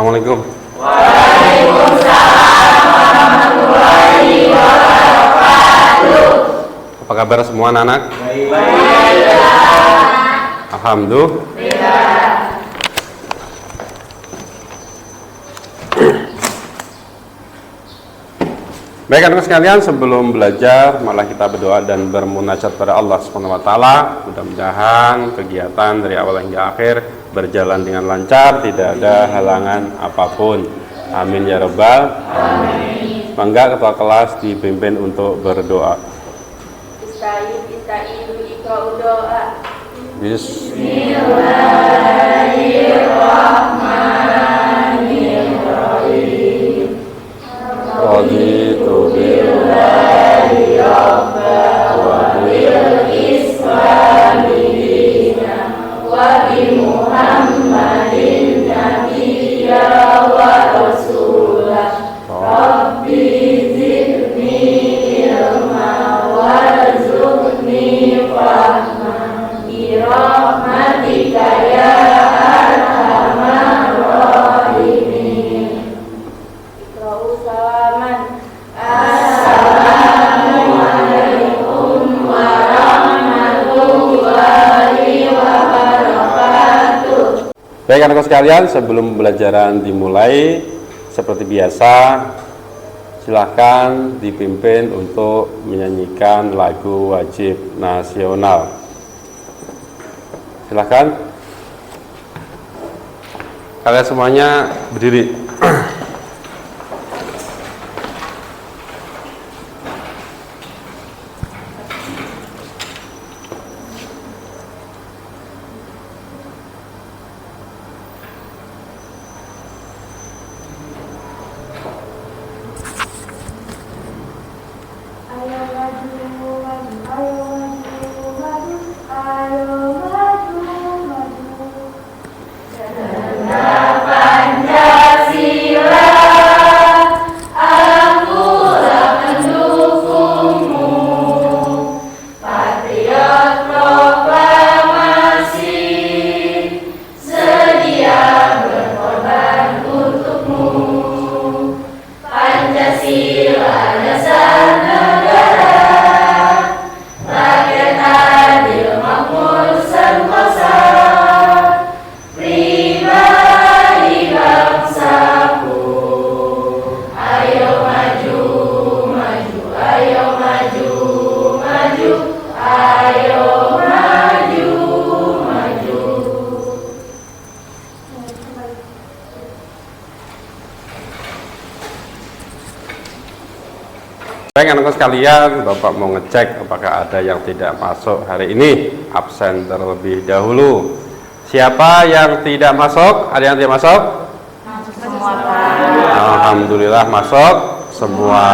Assalamualaikum. Waalaikumsalam warahmatullahi wabarakatuh. Apa kabar semua anak-anak? Baik. Alhamdulillah. Baik anak sekalian, sebelum belajar malah kita berdoa dan bermunajat pada Allah Subhanahu wa taala. Mudah-mudahan kegiatan dari awal hingga akhir berjalan dengan lancar, tidak ada halangan apapun. Amin ya rabbal alamin. Mangga ketua kelas dipimpin untuk berdoa. Iqra'u doa. Bismillahirrahmanirrahim. Raditu billahi rabban wa bil islami dinan wa bi Muhammadin nabiyya wa rasulah. Rabbi zidni ilma warzuqni fahma bi rahmatika ya arhamar rahimin. Iqra'u salaman. Assalamualaikum warahmatullahi wabarakatuh. Baik anak-anak sekalian, sebelum pembelajaran dimulai, seperti biasa, silahkan dipimpin untuk menyanyikan lagu wajib nasional. Silahkan. Kalian semuanya berdiri. Baik anak-anak sekalian, Bapak mau ngecek apakah ada yang tidak masuk hari ini. Absen terlebih dahulu. Siapa yang tidak masuk? Ada yang tidak masuk? Semua. Alhamdulillah masuk semua.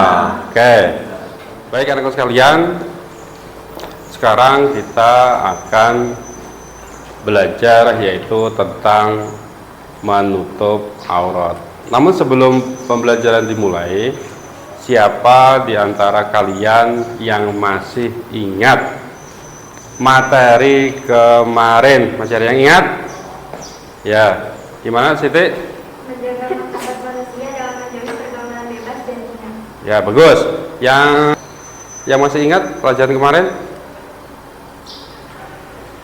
Oke. Baik anak-anak sekalian, sekarang kita akan belajar yaitu tentang menutup aurat. Namun sebelum pembelajaran dimulai, siapa di antara kalian yang masih ingat materi kemarin? Masih ada yang ingat? Ya, gimana Siti? Menjaga martabat manusia dalam menjauhi pergaulan bebas dan zina. Ya, bagus. Yang masih ingat pelajaran kemarin?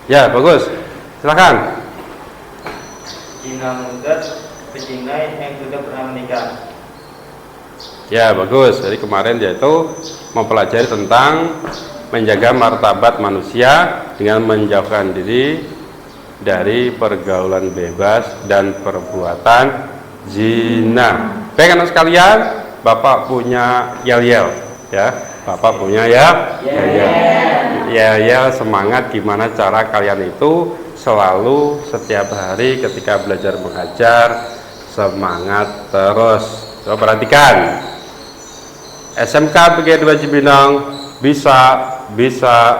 Ya, bagus. Silakan. Zina muda, pecina yang sudah pernah menikah. Ya, bagus. Jadi kemarin dia itu mempelajari tentang menjaga martabat manusia dengan menjauhkan diri dari pergaulan bebas dan perbuatan zina. Baik anak sekalian, Bapak punya yel-yel ya. Bapak punya yel-yel semangat gimana cara kalian itu selalu setiap hari ketika belajar mengajar semangat terus. Coba perhatikan. SMK PGRI 2 Cibinong bisa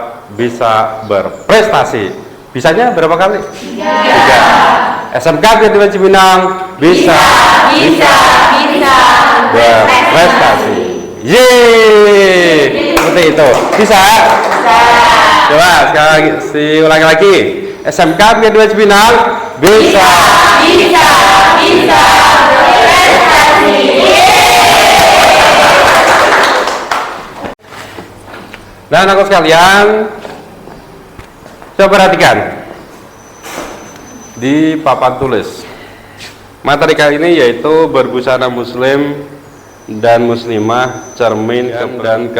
berprestasi. Bisanya berapa kali? 3. SMK PGRI 2 Cibinong bisa berprestasi. Yeay, seperti itu. Bisa? Coba sekarang ulangi lagi. SMK PGRI 2 Cibinong bisa Nah, anak sekalian, coba perhatikan di papan tulis. Materi kali ini yaitu berbusana muslim dan muslimah, cermin dan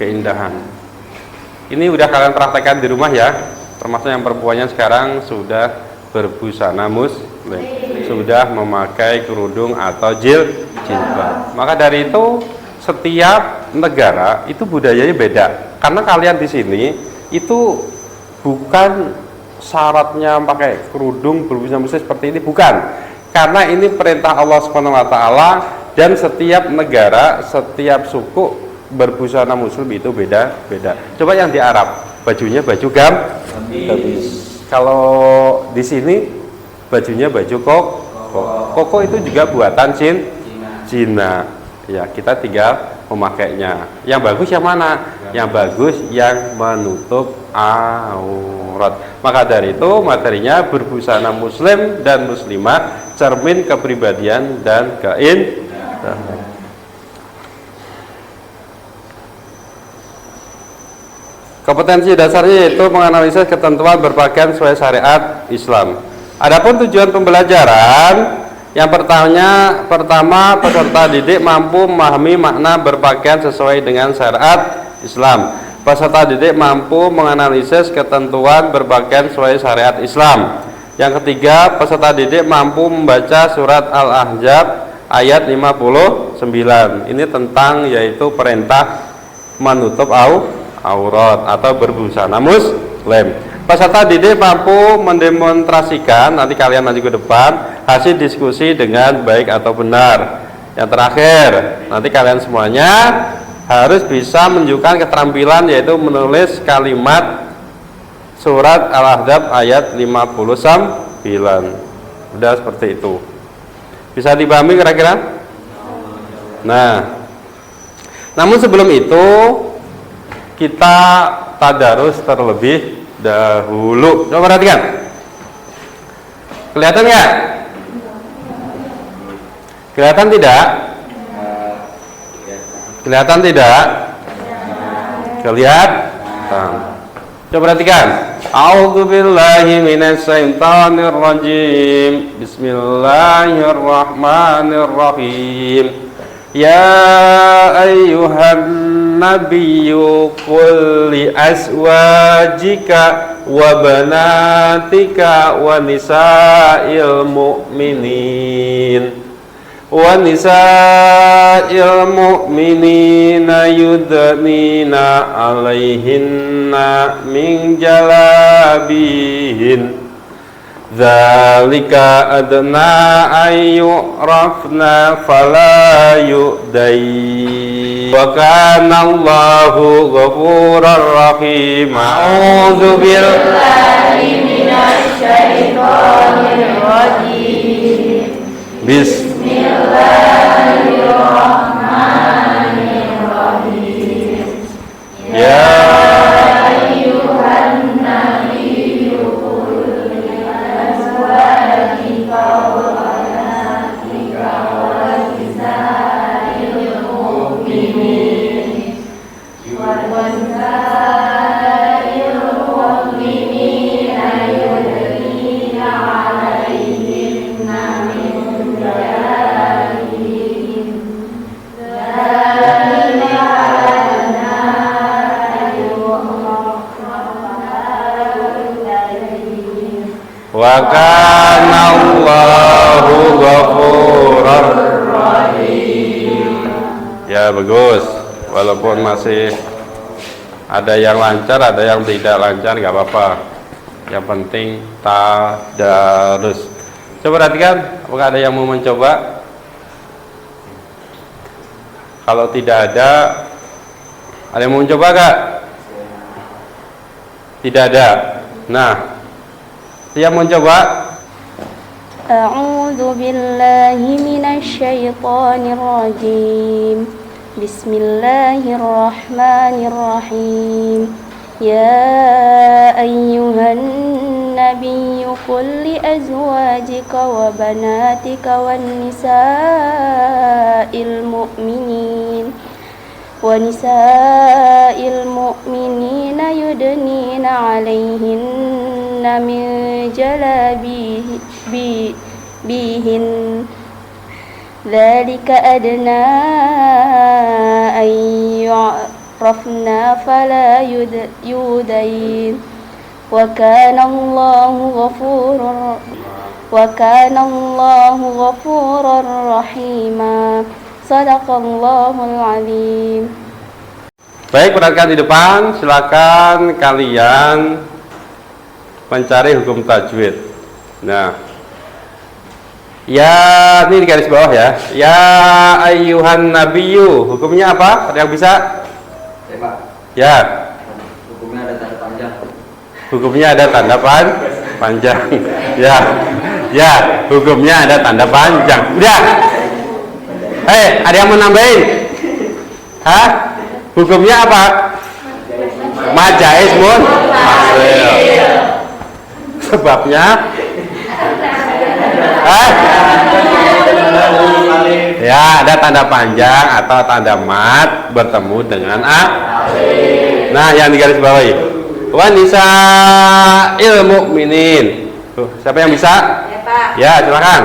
keindahan. Ini udah kalian praktekkan di rumah ya, termasuk yang perempuannya sekarang sudah berbusana muslim, sudah memakai kerudung atau jilbab. Maka dari itu setiap negara itu budayanya beda. Karena kalian di sini itu bukan syaratnya pakai kerudung berbusana muslim seperti ini, bukan. Karena ini perintah Allah Subhanahu wa taala dan setiap negara, setiap suku berbusana muslim itu beda-beda. Coba yang di Arab, bajunya baju gamis. Kalau di sini bajunya baju koko. Koko itu juga buatan Cina. Ya, kita tinggal memakainya. Yang bagus yang mana? Yang bagus yang menutup aurat. Maka dari itu materinya berbusana muslim dan muslimah, cermin kepribadian dan keindahan. Kompetensi dasarnya yaitu menganalisis ketentuan berpakaian sesuai syariat Islam. Adapun tujuan pembelajaran, yang pertama peserta didik mampu memahami makna berpakaian sesuai dengan syariat Islam. Peserta didik mampu menganalisis ketentuan berpakaian sesuai syariat Islam. Yang ketiga, peserta didik mampu membaca surat Al-Ahzab ayat 59. Ini tentang yaitu perintah menutup aurat atau berbusana muslim. Peserta didik mampu mendemonstrasikan, nanti kalian ke depan, hasil diskusi dengan baik atau benar. Yang terakhir, nanti kalian semuanya harus bisa menunjukkan keterampilan yaitu menulis kalimat surat Al-Ahzab ayat 59. Udah seperti itu. Bisa dipahami kira-kira? Nah, namun sebelum itu kita tadarus terlebih dahulu. Coba perhatikan. Kelihatan nggak? Kelihatan tidak? Kelihatan tidak? Kelihatan. Coba perhatikan. A'udzubillahi minasyaitonir rajim. Bismillahirrahmanirrahim. Ya ayyuhan nabiyyu qul li azwajika wa banatika wa nisa'il mu'minina yudnina alaihinna min jalabihin dzalika adna ayyurafna fala yu'dai wa kana Allahu ghafurar rahim. A'udzu billahi minasy syaithanir rajim. Bismillahirrahmanirrahim. Ya wa kana Allahu ghafurar rahim. Ya, bagus. Walaupun masih ada yang lancar, ada yang tidak lancar, nggak apa-apa. Yang penting tadarus. Coba perhatikan, apakah ada yang mau mencoba? Kalau tidak ada yang mau mencoba gak? Tidak ada. Nah, yang mau mencoba? A'udzu billahi minasy syaithanir rajim. Bismillahirrahmanirrahim. Ya ayyuhan النبي قل لأزواجك وبناتك ونساء المؤمنين يدنين عليهن من جلابيبهن ذلك أدنى أن يعرفنا فلا يؤذين وكان الله غفورا رحيما صدق الله العظيم. Baik, perhatikan di depan, silakan kalian mencari hukum tajwid. Nah, ya, ini di garis bawah ya. Ya ayyuhan nabiyyu, hukumnya apa? Ada yang bisa? Ya, Pak. Ya. Hukumnya ada tanda panjang. Hukumnya ada tanda panjang. Ya. Ya, hukumnya ada tanda panjang. Udah. Ada yang mau nambahin? Hah? Hukumnya apa? Majais munfasil. Sebabnya? Ya, ada tanda panjang atau tanda mat bertemu dengan alif. Nah, yang di garis bawahi. Wa nisa'il mu'minin. Tuh, siapa yang bisa? Ya, Pak. Ya, silakan.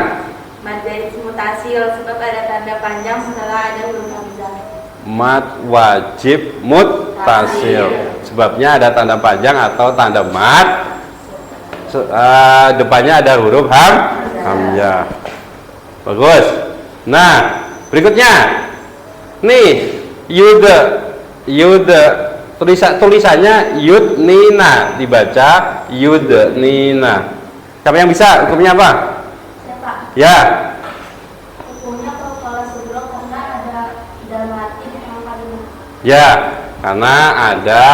Majais mutasil sebab ada tanda panjang setelah ada huruf hamzah. Mat wajib muttasil. Sebabnya ada tanda panjang atau tanda mat. Depannya ada huruf hamzah. Bagus. Nah, berikutnya. Nih, tulisannya yudnina, dibaca yudnina. Siapa yang bisa? Hukumnya apa? Siapa? Ya. Hukumnya kalau sebelum karena ada dalmati di tengah kalimat. Ya, karena ada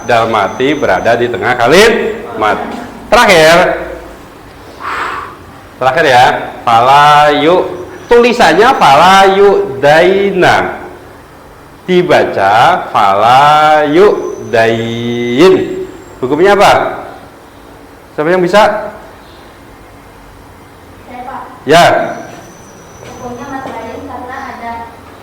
dalmati berada di tengah kalimat. Terakhir ya, falayu, tulisannya falayu daina, dibaca falayu dain. Hukumnya apa? Siapa yang bisa? Saya, Pak. Ya. Hukumnya matlain karena ada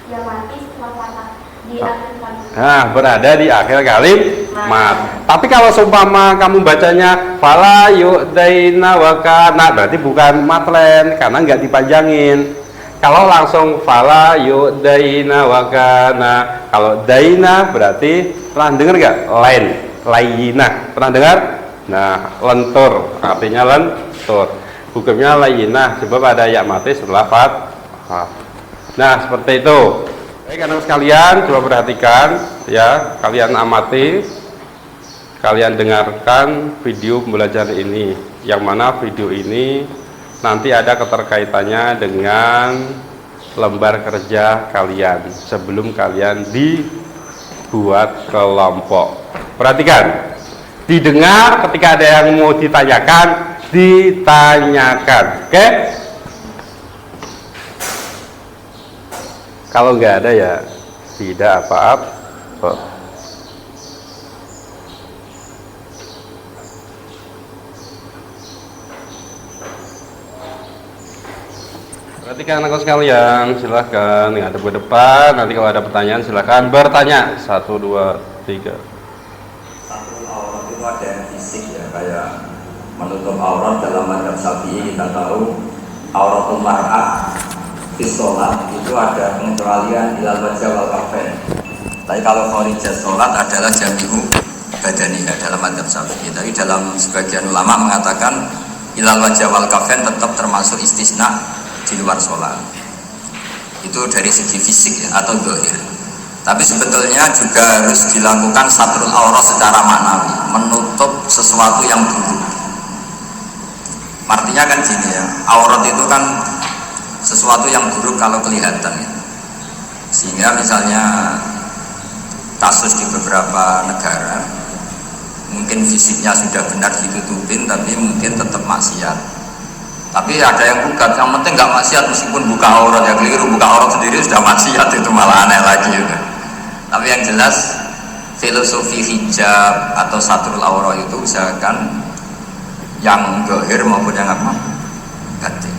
yang mati setelah patah di akhir kalimat. Nah, berada di akhir kalimat. Tapi kalau seumpama kamu bacanya fala yu'daina wa kana, berarti bukan matlen karena nggak dipanjangin. Kalau langsung fala yu'daina wa kana, kalau daina berarti pernah dengar nggak? Layina. Pernah dengar? Nah, lentur, artinya lentur. Hukumnya layina sebab ada ya mati setelah fathah. Nah, seperti itu. Baik, anak sekalian, coba perhatikan ya, kalian amati, kalian dengarkan video pembelajaran ini, yang mana video ini nanti ada keterkaitannya dengan lembar kerja kalian sebelum kalian dibuat kelompok. Perhatikan, didengar, ketika ada yang mau ditanyakan, ditanyakan, oke? Kalau nggak ada ya tidak apa-apa. Perhatikan anak sekalian, silahkan ngadep ke depan. Nanti kalau ada pertanyaan silahkan bertanya. 1, 2, 3. Satrul aurat itu ada yang fisik ya, kayak menutup aurat. Dalam mazhab Syafi'i kita tahu auratul mar'ah di sholat itu ada pengecualian ilal wajah wal kafain. Tapi kalau kharijah sholat adalah jami'u badaniha dalam mazhab Syafi'i. Tapi dalam sebagian ulama mengatakan ilal wajah wal kafain tetap termasuk istisna di luar sholat. Itu dari segi fisik ya, atau zahir. Tapi sebetulnya juga harus dilakukan satrul aurat secara maknawi, menutup sesuatu yang buruk. Artinya kan gini ya, aurat itu kan sesuatu yang buruk kalau kelihatan ya. Sehingga misalnya kasus di beberapa negara mungkin fisiknya sudah benar ditutupin tapi mungkin tetap maksiat. Tapi ada yang gugat, yang penting nggak maksiat meskipun buka aurat, ya keliru, buka aurat sendiri sudah maksiat, itu malah aneh lagi ya. Tapi yang jelas filosofi hijab atau satrul aurat itu usahakan yang zahir maupun yang apa? Batin.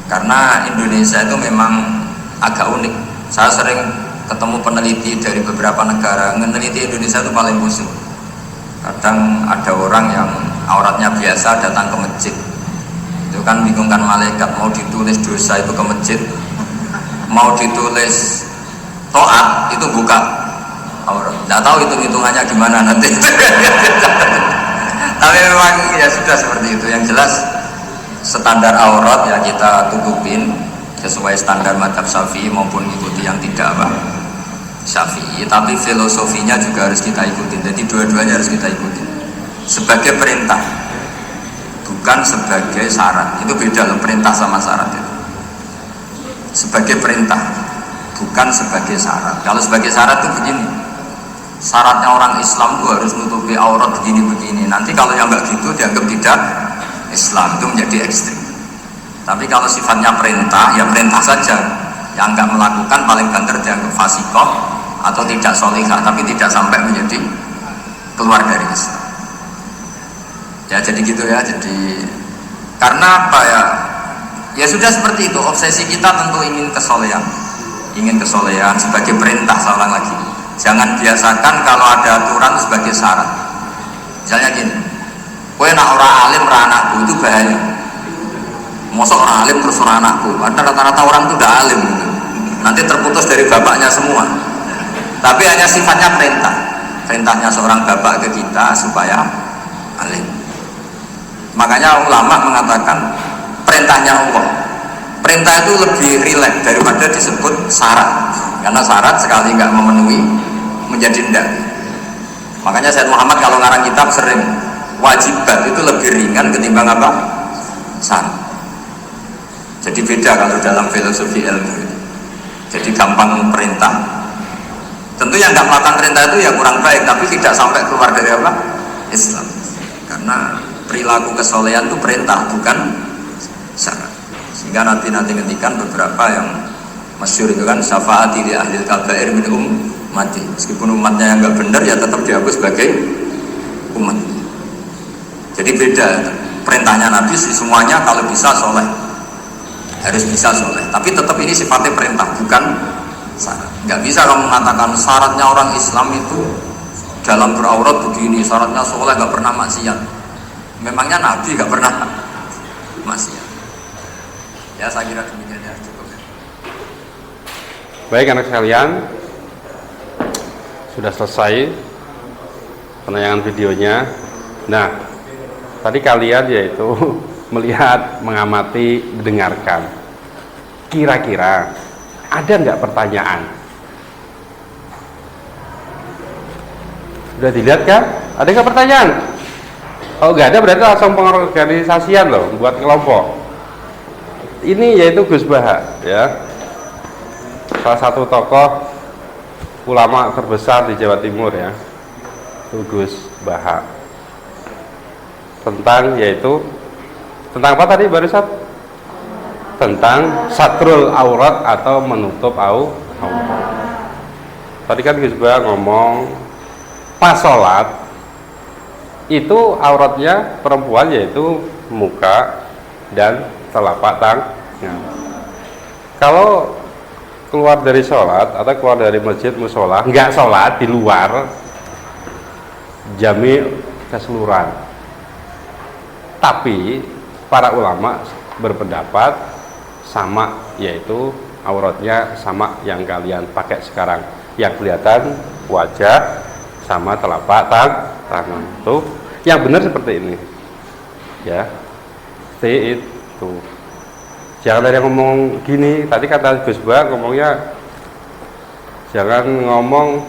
Karena Indonesia itu memang agak unik. Saya sering ketemu peneliti dari beberapa negara, meneliti Indonesia itu paling khusyuk. Kadang ada orang yang auratnya biasa datang ke masjid, itu kan bingungkan malaikat, mau ditulis dosa itu ke masjid, mau ditulis toat itu buka aurat. Tidak tahu hitungannya gimana nanti. Tapi memang ya sudah seperti itu. Yang jelas standar aurat ya kita tutupin sesuai standar mazhab Syafi'i maupun ikuti yang tidak apa Syafi'i, tapi filosofinya juga harus kita ikutin. Jadi dua-duanya harus kita ikutin sebagai perintah, bukan sebagai syarat. Itu beda loh, perintah sama syarat itu. Sebagai perintah, bukan sebagai syarat. Kalau sebagai syarat itu begini, syaratnya orang Islam itu harus nutupi aurat begini-begini. Nanti kalau yang nggak gitu dianggap tidak Islam, itu menjadi ekstrim. Tapi kalau sifatnya perintah, ya perintah saja. Yang nggak melakukan paling banter dianggap fasikoh atau tidak solihah, tapi tidak sampai menjadi keluar dari Islam. Ya jadi gitu ya. Jadi karena apa ya? Ya sudah seperti itu. Obsesi kita tentu ingin kesolehan, sebagai perintah. Seorang lagi, jangan biasakan kalau ada aturan sebagai syarat. Misalnya gini, kowe nak ora alim ora anakku, itu bahaya. Mosok orang alim terus orang anakku, karena rata-rata orang itu udah alim gitu. Nanti terputus dari bapaknya semua. Tapi hanya sifatnya perintah. Perintahnya seorang bapak ke kita supaya alim. Makanya ulama mengatakan perintahnya Allah. Perintah itu lebih rileks daripada disebut syarat. Karena syarat sekali nggak memenuhi menjadi ndak. Makanya Sayyid Muhammad kalau ngarang kitab sering wajibat itu lebih ringan ketimbang apa? Syarat. Jadi beda kalau dalam filosofi ilmu itu. Jadi gampang perintah. Tentu yang nggak melakukan perintah itu ya kurang baik, tapi tidak sampai keluar dari apa? Islam. Karena perilaku kesolehan itu perintah, bukan syarat. Sehingga nanti ngendikan beberapa yang masyhur itu kan syafaati li ahli kabair min ummati. Meskipun umatnya yang nggak benar ya tetap dianggap sebagai umat. Jadi beda. Perintahnya Nabi semuanya kalau bisa soleh. Harus bisa soleh, tapi tetap ini sifatnya perintah, bukan syarat. Nggak bisa kamu mengatakan syaratnya orang Islam itu dalam beraurat begini, syaratnya soleh nggak pernah maksiat. Memangnya Nabi nggak pernah maksiat? Ya saya kira demikian ya, cukup. Baik anak sekalian, sudah selesai penayangan videonya. Nah, tadi kalian yaitu melihat, mengamati, mendengarkan. Kira-kira ada nggak pertanyaan? Sudah dilihat kan? Ada nggak pertanyaan? Kalau nggak ada berarti langsung pengorganisasian loh, buat kelompok. Ini yaitu Gus Baha, ya, salah satu tokoh ulama terbesar di Jawa Timur ya, itu Gus Baha. Tentang apa tadi barusan? Tentang satrul aurat atau menutup aurat. Tadi kan Gus Baha ngomong pas sholat itu auratnya perempuan yaitu muka dan telapak tangan. Kalau keluar dari sholat atau keluar dari masjid musola, nggak sholat di luar, jami keseluruhan. Tapi para ulama berpendapat sama, yaitu auratnya sama yang kalian pakai sekarang, yang kelihatan wajah sama telapak tangan. Tuh yang benar seperti ini ya, seperti itu. Jangan ada yang ngomong gini. Tadi kata Gus Baha ngomongnya jangan ngomong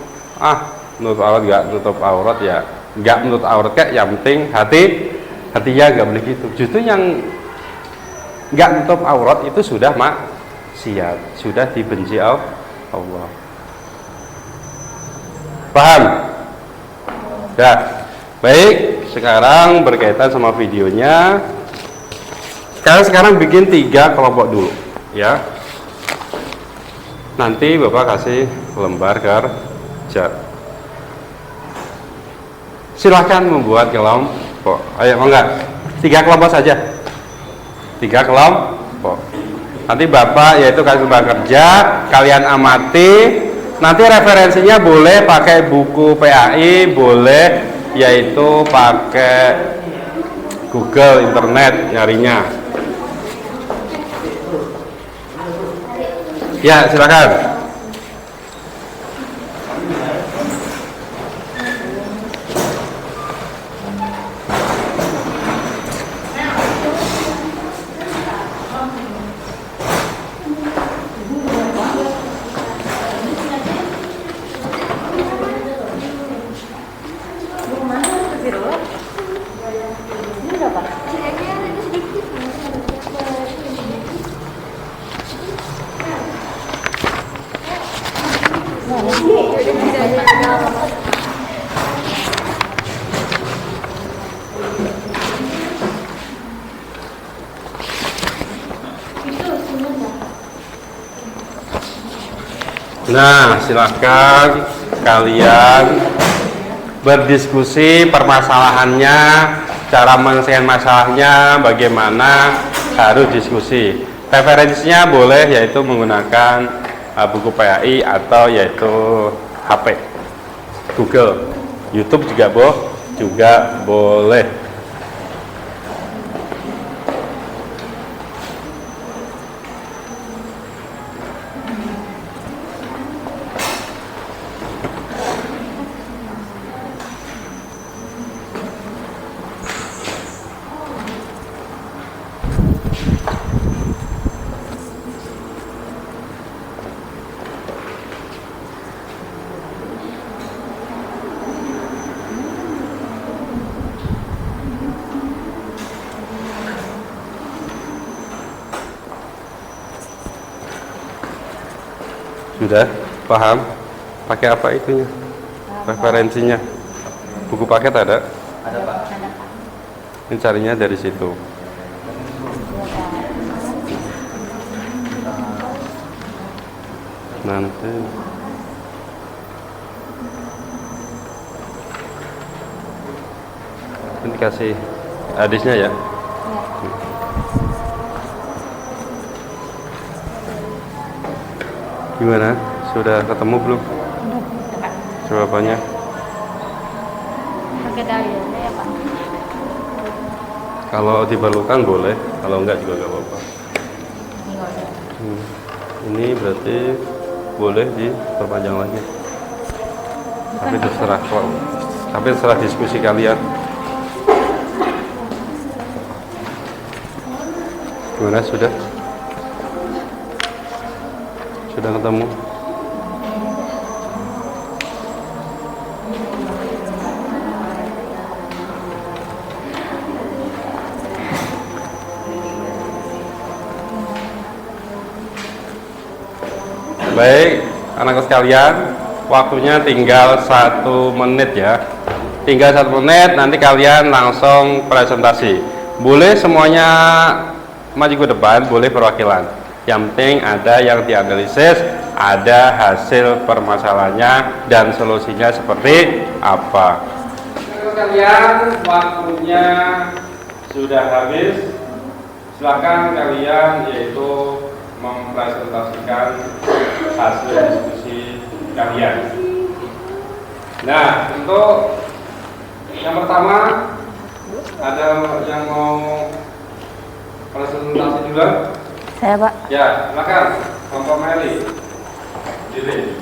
nutup aurat ya nggak menutup aurat, kayak yang penting hatinya nggak boleh gitu. Justru yang nggak menutup aurat itu sudah maksiat, sudah dibenci Allah. Paham? Dah. Baik, sekarang berkaitan sama videonya. Sekarang bikin 3 kelompok dulu, ya. Nanti Bapak kasih lembar kerja. Silahkan membuat kelompok. Ayo, enggak? 3 kelompok saja. 3 kelompok. Nanti Bapak yaitu kasih kerja, kalian amati. Nanti referensinya boleh pakai buku PAI, boleh yaitu pakai Google internet nyarinya. Ya, silakan. Nah, silakan kalian berdiskusi permasalahannya, cara menyelesaikan masalahnya, bagaimana, harus diskusi. Referensinya boleh yaitu menggunakan buku PAI atau yaitu HP, Google, YouTube juga boleh. Sudah paham? Pakai apa itunya? Referensinya? Buku paket ada? Ada Pak. Ini carinya dari situ. Nanti ini kasih hadisnya ya. Gimana? Sudah ketemu belum? Jawabannya? Pakai dalilnya ya Pak. Kalau diperlukan boleh, kalau enggak juga enggak apa-apa. Ini berarti boleh diperpanjang lagi. Tapi terserah kok. Tapi terserah diskusi kalian. Gimana sudah? Sudah ketemu? Baik, anak sekalian, waktunya tinggal 1 menit ya. Tinggal 1 menit, nanti kalian langsung presentasi. Boleh semuanya maju ke depan, boleh perwakilan. Yang penting ada yang dianalisis, ada hasil permasalahannya dan solusinya seperti apa. Kalian waktunya sudah habis. Silakan kalian yaitu mempresentasikan hasil diskusi kalian. Nah, untuk yang pertama ada yang mau presentasi dulu? Saya Pak. Ya, silakan. Kelompok Meli. Dili.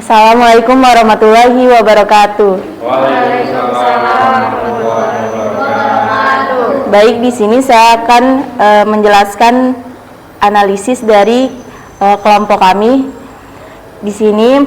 Assalamualaikum warahmatullahi wabarakatuh. Waalaikumsalam warahmatullahi wabarakatuh. Baik, di sini saya akan menjelaskan analisis dari kelompok kami. Di sini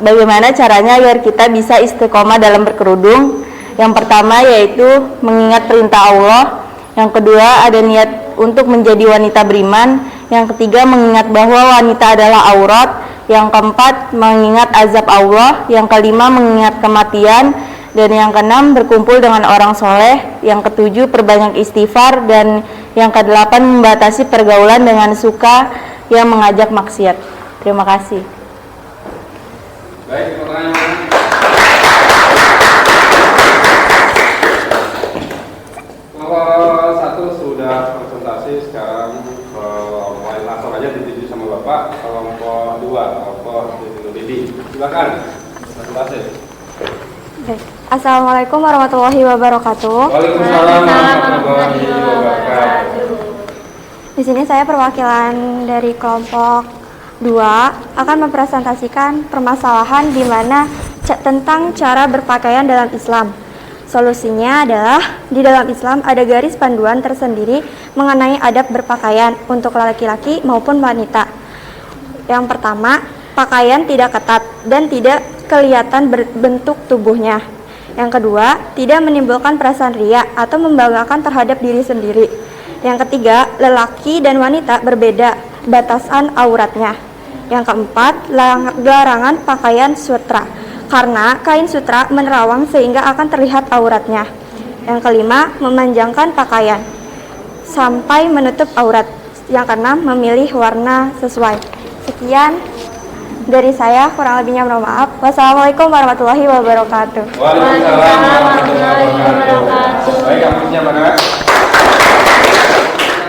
bagaimana caranya agar kita bisa istiqomah dalam berkerudung. Yang pertama yaitu mengingat perintah Allah. Yang kedua ada niat untuk menjadi wanita beriman. Yang ketiga mengingat bahwa wanita adalah aurat. Yang keempat mengingat azab Allah. Yang kelima mengingat kematian. Dan yang keenam berkumpul dengan orang soleh. Yang ketujuh perbanyak istighfar. Dan yang kedelapan membatasi pergaulan dengan suka yang mengajak maksiat. Terima kasih. Baik, pertanyaan. Silakan. Presentasi. Assalamualaikum warahmatullahi wabarakatuh. Waalaikumsalam warahmatullahi wabarakatuh. Di sini saya perwakilan dari kelompok 2 akan mempresentasikan permasalahan di mana tentang cara berpakaian dalam Islam. Solusinya adalah di dalam Islam ada garis panduan tersendiri mengenai adab berpakaian untuk laki-laki maupun wanita. Yang pertama, pakaian tidak ketat dan tidak kelihatan bentuk tubuhnya. Yang kedua, tidak menimbulkan perasaan riya atau membanggakan terhadap diri sendiri. Yang ketiga, lelaki dan wanita berbeda batasan auratnya. Yang keempat, larangan pakaian sutra karena kain sutra menerawang sehingga akan terlihat auratnya. Yang kelima, memanjangkan pakaian sampai menutup aurat. Yang keenam, memilih warna sesuai. Sekian dari saya, kurang lebihnya mohon maaf. Wassalamualaikum warahmatullahi wabarakatuh. Waalaikumsalam warahmatullahi wabarakatuh. Baik, kampusnya mana?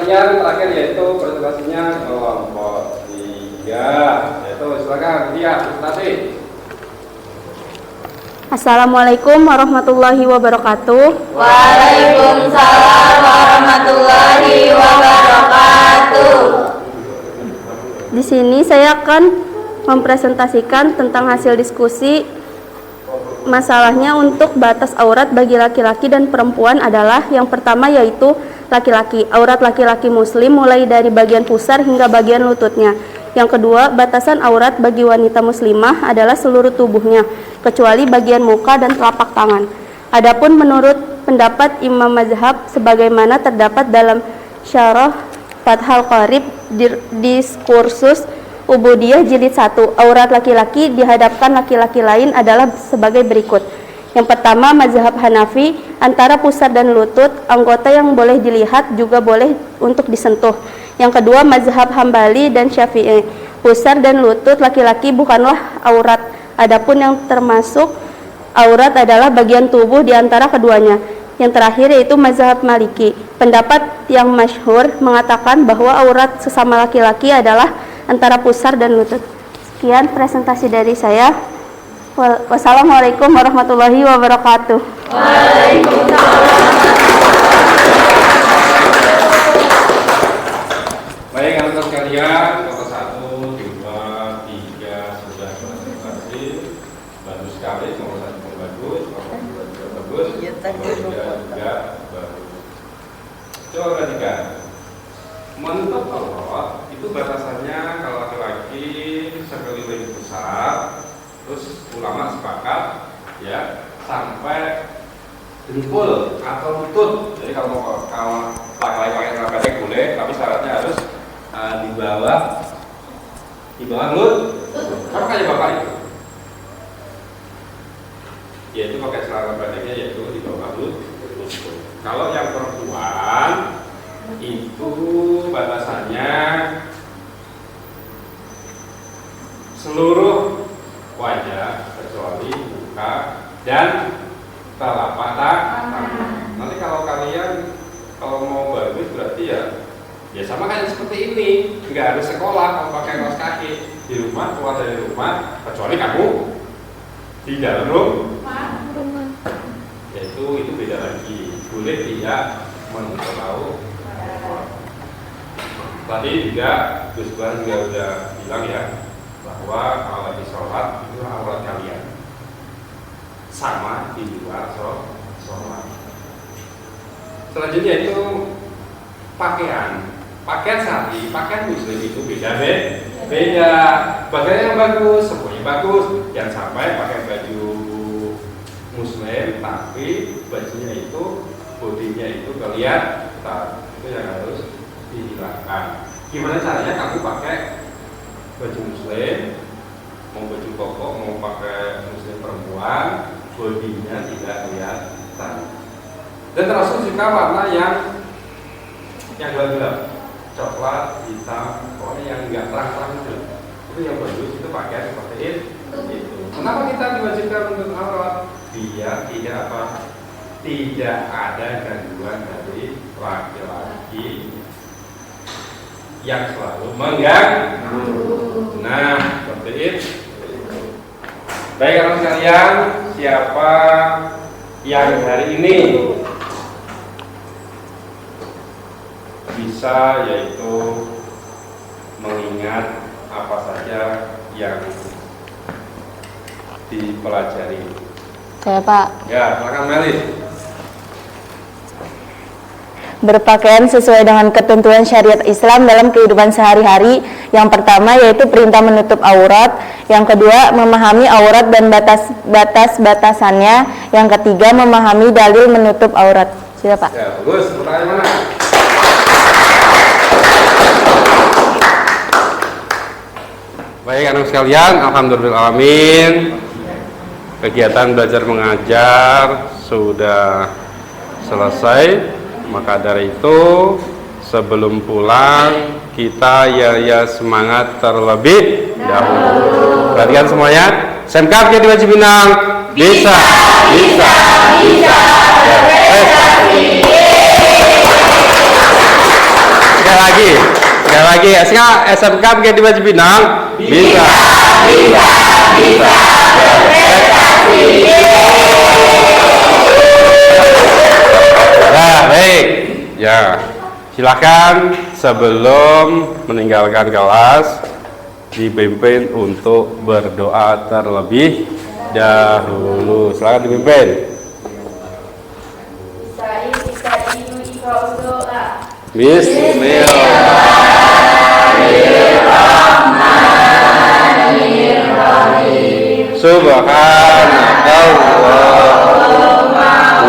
Yang terakhir yaitu presentasinya kelompok 3. Yaitu silakan dia presentasi. Assalamualaikum warahmatullahi wabarakatuh. Waalaikumsalam warahmatullahi wabarakatuh. Di sini saya akan mempresentasikan tentang hasil diskusi. Masalahnya untuk batas aurat bagi laki-laki dan perempuan adalah yang pertama yaitu laki-laki. Aurat laki-laki muslim mulai dari bagian pusar hingga bagian lututnya. Yang kedua, batasan aurat bagi wanita muslimah adalah seluruh tubuhnya, kecuali bagian muka dan telapak tangan. Adapun menurut pendapat Imam Mazhab sebagaimana terdapat dalam Syarah Fathul Qarib Diskursus Ubudiyah jilid 1, aurat laki-laki di hadapan laki-laki lain adalah sebagai berikut. Yang pertama, mazhab Hanafi, antara pusar dan lutut, anggota yang boleh dilihat juga boleh untuk disentuh. Yang kedua, mazhab Hambali dan Syafi'i, pusar dan lutut laki-laki bukanlah aurat. Adapun yang termasuk aurat adalah bagian tubuh di antara keduanya. Yang terakhir yaitu mazhab Maliki. Pendapat yang masyhur mengatakan bahwa aurat sesama laki-laki adalah antara pusar dan lutut. Sekian presentasi dari saya. Wassalamualaikum warahmatullahi wabarakatuh. Baik, anak sekalian, kelompok 1, 2, 3 sudah presentasi. Bagus sekali, nomor 1 pun bagus, nomor 2 juga bagus, nomor 3 juga bagus. Coba perhatikan. Menutup aurat itu batasannya kalau laki-laki sekeliling pusar, terus ulama sepakat ya sampai dengkul atau lutut. Jadi kalau laki-laki pakai celana pendek boleh, tapi syaratnya harus di bawah lutut. Apa kayak bapak itu? Yaitu pakai celana pendeknya yaitu di bawah lutut. Kalau yang perempuan itu batasannya seluruh wajah kecuali muka dan telapak tangan. Nanti kalau kalian mau bagus berarti ya sama kayak seperti ini, nggak harus sekolah kalau pakai kaos kaki di rumah, keluar dari rumah kecuali kamu di dalam rumah. Yaitu itu beda lagi, boleh tidak menutup aurat. Tadi juga Gus Ban juga udah bilang ya bahwa kalau lagi sholat itu aurat kalian sama di luar sholat. Selanjutnya itu pakaian syar'i, pakaian muslim itu beda. Pakaian yang bagus, semuanya bagus. Yang sampai pakai baju muslim tapi bajunya itu bodinya itu kelihatan, itu yang harus dihilangkan. Gimana caranya kamu pakai baju muslim, mau baju koko, mau pakai muslim perempuan, bodinya tidak kelihatan. Dan termasuk juga warna yang gelap-gelap, coklat, hitam, pokoknya yang enggak terang-terang itu yang bagus, itu pakai seperti itu. Kenapa kita diwajibkan untuk aurat? Biar tidak ada gangguan dari laki-laki yang selalu mengganggu. Nah, seperti itu. Baik anak sekalian, siapa yang hari ini bisa yaitu mengingat apa saja yang dipelajari? Saya, Pak. Ya, silakan Melis. Berpakaian sesuai dengan ketentuan syariat Islam dalam kehidupan sehari-hari. Yang pertama yaitu perintah menutup aurat. Yang kedua, memahami aurat dan batas-batasannya. Yang ketiga, memahami dalil menutup aurat. Sudah, Pak. Ya, bagus. Pertanyaan mana? Baik anak sekalian, alhamdulillahirrahmanirrahim. Kegiatan belajar mengajar sudah selesai. Maka dari itu sebelum pulang kita ya semangat terlebih dahulu. Perhatikan semuanya. Semkap jadi wajib Pinang. Bisa. Sekali lagi. SMK jadi wajib Pinang. Bisa. Ya, baik. Ya, silakan sebelum meninggalkan kelas dipimpin untuk berdoa terlebih dahulu. Silakan dipimpin. Bismillahirrahmanirrahim. Subhanallah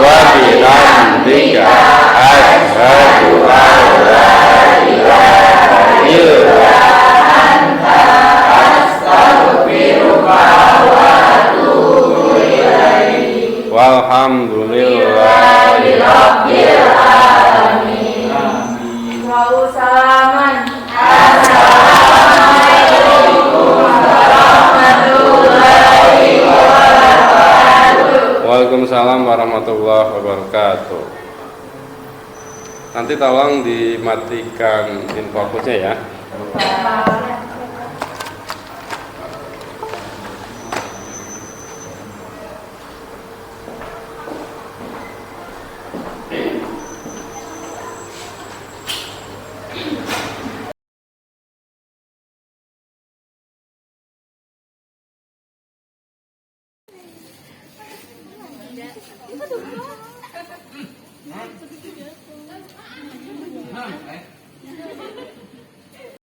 wa bihamdika asyhadu an la ilaha illa anta astaghfiruka wa atubu ilaik. Walhamdulillahi rabbil alamin. Waalaikumsalam. Assalamualaikum warahmatullahi wabarakatuh. Waalaikumsalam warahmatullahi wabarakatuh. Nanti tolong dimatikan infokusnya ya.